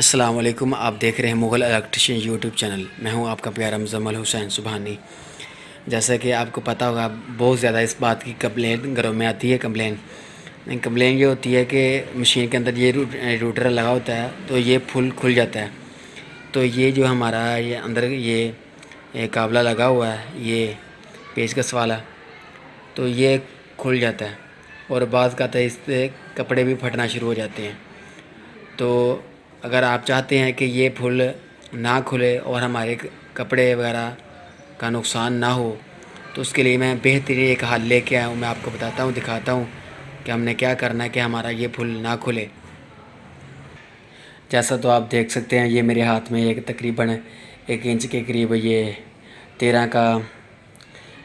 अस्सलाम वालेकुम। आप देख रहे हैं मुग़ल इलेक्ट्रिशियन यूट्यूब चैनल। मैं हूं आपका प्यारा मुज़म्मल हुसैन सुबहानी। जैसा कि आपको पता होगा, बहुत ज़्यादा इस बात की कंप्लेंट घरों में आती है। कंप्लेन ये होती है कि मशीन के अंदर ये रूटर लगा होता है तो ये फुल खुल जाता है। तो ये जो हमारा ये अंदर ये काबला लगा हुआ है, ये पेचकस वाला, तो ये खुल जाता है और बाज़ का इससे कपड़े भी फटना शुरू हो जाते हैं। तो अगर आप चाहते हैं कि ये फुल ना खुले और हमारे कपड़े वगैरह का नुकसान ना हो, तो उसके लिए मैं बेहतरीन एक हल लेके आया हूँ। मैं आपको बताता हूँ, दिखाता हूँ कि हमने क्या करना है कि हमारा ये फुल ना खुले। जैसा तो आप देख सकते हैं, ये मेरे हाथ में एक तकरीबन 1 इंच के करीब ये 13 का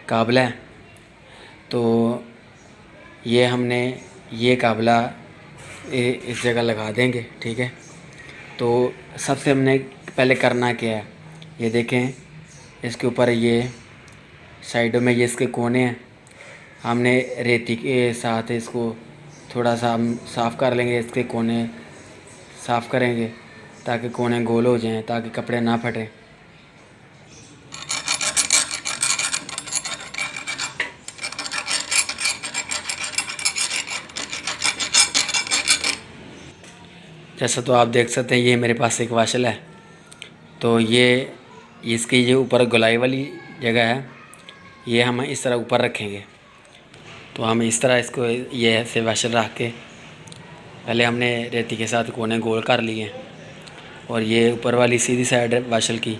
काबला है। तो ये हमने ये काबला इस जगह लगा देंगे, ठीक है। तो सबसे हमने पहले करना क्या है, ये देखें, इसके ऊपर ये साइडों में ये इसके कोने हैं। हमने रेती के साथ इसको थोड़ा सा हम साफ़ कर लेंगे, इसके कोने साफ़ करेंगे ताकि कोने गोल हो जाएं, ताकि कपड़े ना फटें। जैसा तो आप देख सकते हैं, ये मेरे पास एक वाशल है। तो ये इसकी ये ऊपर गोलाई वाली जगह है, ये हम इस तरह ऊपर रखेंगे। तो हम इस तरह इसको ये ऐसे वाशल रख के पहले हमने रेती के साथ कोने गोल कर लिए और ये ऊपर वाली सीधी साइड वाशल की,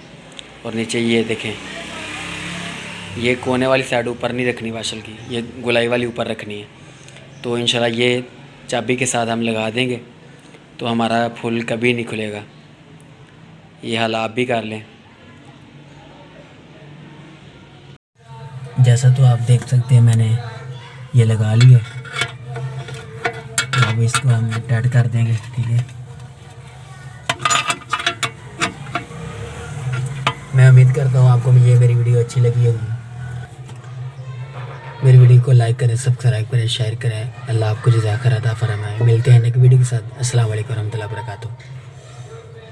और नीचे ये देखें, ये कोने वाली साइड ऊपर नहीं रखनी वाशल की, ये गोलाई वाली ऊपर रखनी है। तो इंशाल्लाह ये चाबी के साथ हम लगा देंगे तो हमारा फुल कभी नहीं खुलेगा। ये हाल आप भी कर लें। जैसा तो आप देख सकते हैं, मैंने ये लगा लिया। तो अब इसको हम टाइट कर देंगे, ठीक है। मैं उम्मीद करता हूँ आपको ये मेरी वीडियो अच्छी लगी होगी। मेरी वीडियो को लाइक करें, सब्सक्राइब करें, शेयर करें। अल्लाह आपको जज़ाक खैर अता फरमाए। मिलते हैं नेक्स्ट वीडियो के साथ। अस्सलाम वालेकुम रहमतुल्लाहि व बरकातुहू।